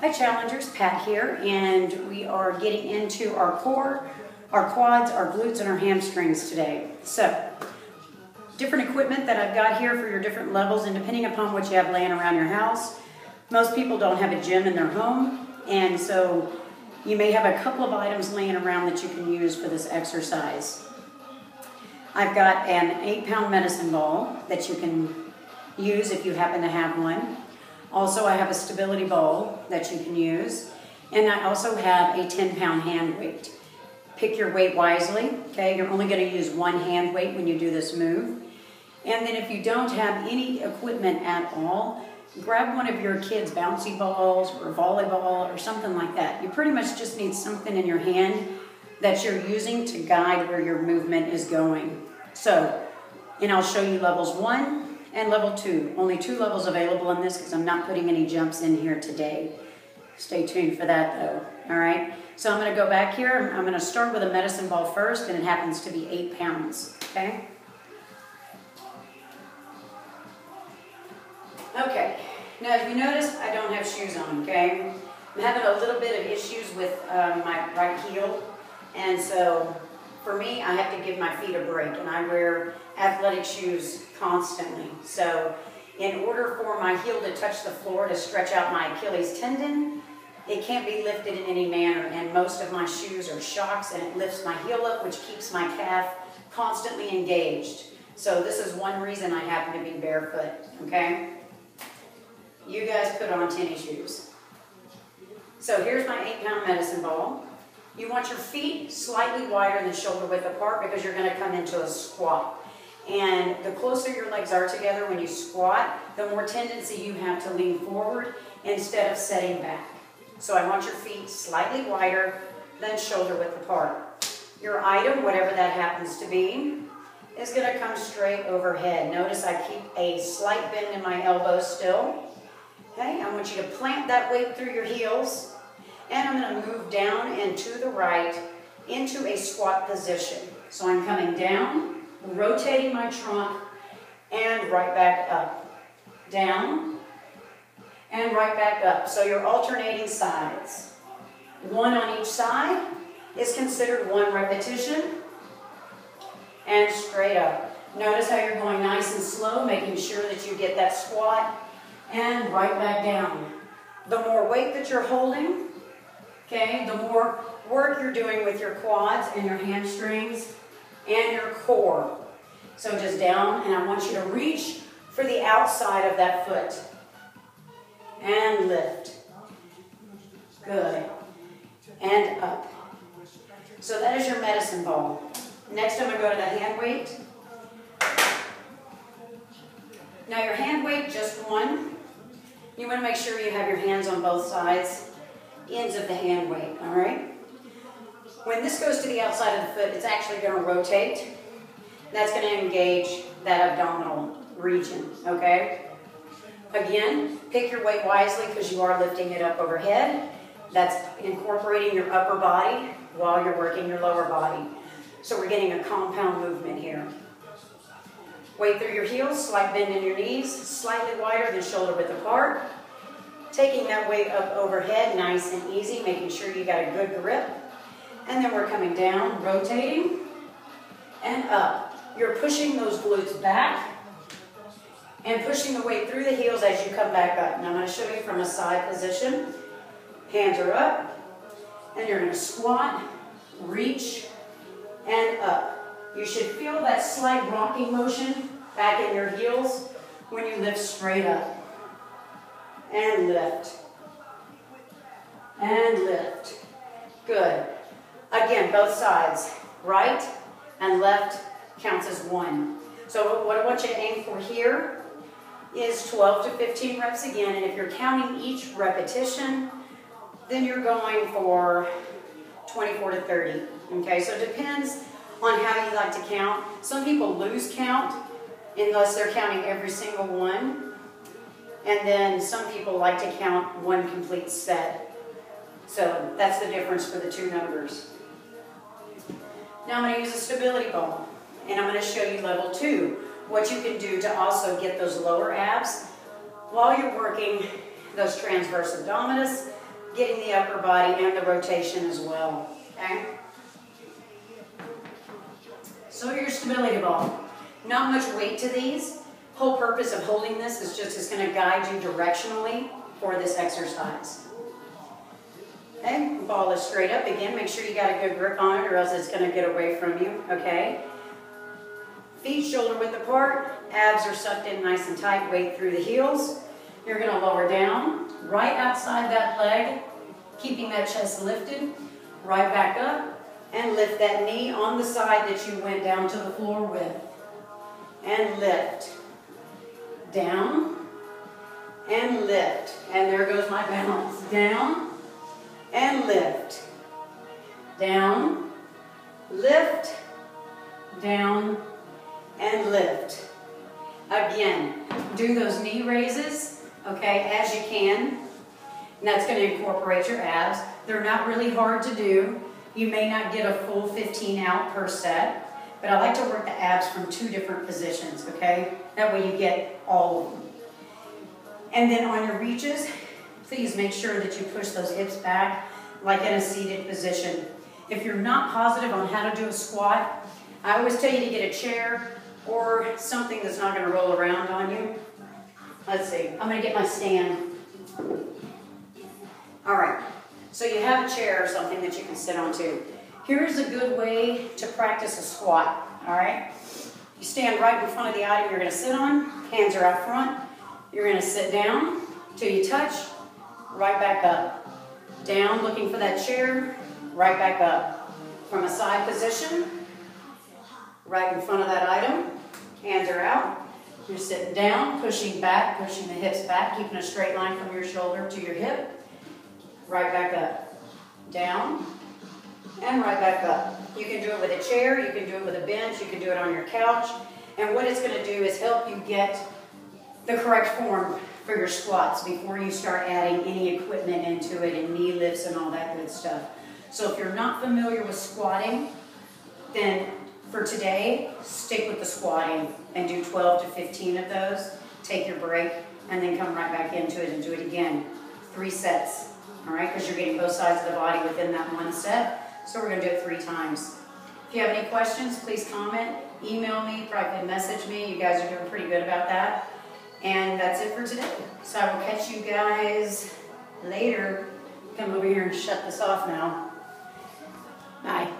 Hi Challengers, Pat here, and we are getting into our core, our quads, our glutes, and our hamstrings today. So, different equipment that I've got here for your different levels, and depending upon what you have laying around your house. Most people don't have a gym in their home, and so you may have a couple of items laying around that you can use for this exercise. I've got an 8-pound medicine ball that you can use if you happen to have one. Also, I have a stability ball that you can use. And I also have a 10-pound hand weight. Pick your weight wisely, okay? You're only going to use one hand weight when you do this move. And then if you don't have any equipment at all, grab one of your kids' bouncy balls or volleyball or something like that. You pretty much just need something in your hand that you're using to guide where your movement is going. So, and I'll show you levels 1 and level 2. Only 2 levels available in this because I'm not putting any jumps in here today. Stay tuned for that though, all right? So I'm gonna go back here. I'm gonna start with a medicine ball first, and it happens to be 8 pounds, okay? Okay, now if you notice, I don't have shoes on, okay? I'm having a little bit of issues with my right heel, and so for me, I have to give my feet a break, and I wear athletic shoes constantly. So in order for my heel to touch the floor to stretch out my Achilles tendon, it can't be lifted in any manner, and most of my shoes are shocks, and it lifts my heel up, which keeps my calf constantly engaged. So this is one reason I happen to be barefoot, okay? You guys put on tennis shoes. So here's my 8-pound medicine ball. You want your feet slightly wider than shoulder width apart because you're going to come into a squat. And the closer your legs are together when you squat, the more tendency you have to lean forward instead of setting back. So I want your feet slightly wider than shoulder width apart. Your item, whatever that happens to be, is going to come straight overhead. Notice I keep a slight bend in my elbow still. Okay, I want you to plant that weight through your heels. And I'm going to move down and to the right into a squat position. So I'm coming down, rotating my trunk, and right back up. Down, and right back up. So you're alternating sides. 1 on each side is considered 1 repetition. And straight up. Notice how you're going nice and slow, making sure that you get that squat, and right back down. The more weight that you're holding, okay, the more work you're doing with your quads and your hamstrings and your core. So just down, and I want you to reach for the outside of that foot. And lift. Good. And up. So that is your medicine ball. Next I'm going to go to the hand weight. Now your hand weight, just 1. You want to make sure you have your hands on both sides. Ends of the hand weight, all right? When this goes to the outside of the foot, it's actually going to rotate. That's going to engage that abdominal region, okay? Again, pick your weight wisely because you are lifting it up overhead. That's incorporating your upper body while you're working your lower body. So we're getting a compound movement here. Weight through your heels, slight bend in your knees, slightly wider than shoulder width apart. Taking that weight up overhead, nice and easy, making sure you got a good grip. And then we're coming down, rotating, and up. You're pushing those glutes back and pushing the weight through the heels as you come back up. Now I'm going to show you from a side position. Hands are up, and you're going to squat, reach, and up. You should feel that slight rocking motion back in your heels when you lift straight up. And lift. And lift. Good. Again, both sides. Right and left counts as 1. So what I want you to aim for here is 12 to 15 reps again. And if you're counting each repetition, then you're going for 24 to 30. Okay, so it depends on how you like to count. Some people lose count unless they're counting every single one. And then some people like to count 1 complete set. So that's the difference for the 2 numbers. Now I'm going to use a stability ball. And I'm going to show you level 2. What you can do to also get those lower abs while you're working those transverse abdominis, getting the upper body and the rotation as well, okay? So your stability ball. Not much weight to these. Whole purpose of holding this is just it's going to guide you directionally for this exercise. Okay, ball is straight up. Again, make sure you got a good grip on it or else it's going to get away from you, okay? Feet shoulder width apart, abs are sucked in nice and tight, weight through the heels. You're going to lower down, right outside that leg, keeping that chest lifted, right back up, and lift that knee on the side that you went down to the floor with. And lift. Down, and lift. And there goes my balance. Down, and lift. Down, lift, down, and lift. Again, do those knee raises, okay, as you can. And that's going to incorporate your abs. They're not really hard to do. You may not get a full 15 out per set, but I like to work the abs from 2 different positions, okay? That way you get all of them. And then on your reaches, please make sure that you push those hips back like in a seated position. If you're not positive on how to do a squat, I always tell you to get a chair or something that's not going to roll around on you. Let's see, I'm going to get my stand. All right, so you have a chair or something that you can sit on too. Here's a good way to practice a squat, all right? You stand right in front of the item you're going to sit on. Hands are out front. You're going to sit down till you touch, right back up. Down, looking for that chair, right back up. From a side position, right in front of that item. Hands are out. You're sitting down, pushing back, pushing the hips back, keeping a straight line from your shoulder to your hip. Right back up. Down, and right back up. You can do it with a chair, you can do it with a bench, you can do it on your couch. And what it's going to do is help you get the correct form for your squats before you start adding any equipment into it and knee lifts and all that good stuff. So if you're not familiar with squatting, then for today, stick with the squatting and do 12 to 15 of those. Take your break and then come right back into it and do it again. 3 sets, all right? Because you're getting both sides of the body within that 1 set. So we're going to do it 3 times. If you have any questions, please comment, email me, private message me. You guys are doing pretty good about that. And that's it for today. So I will catch you guys later. Come over here and shut this off now. Bye.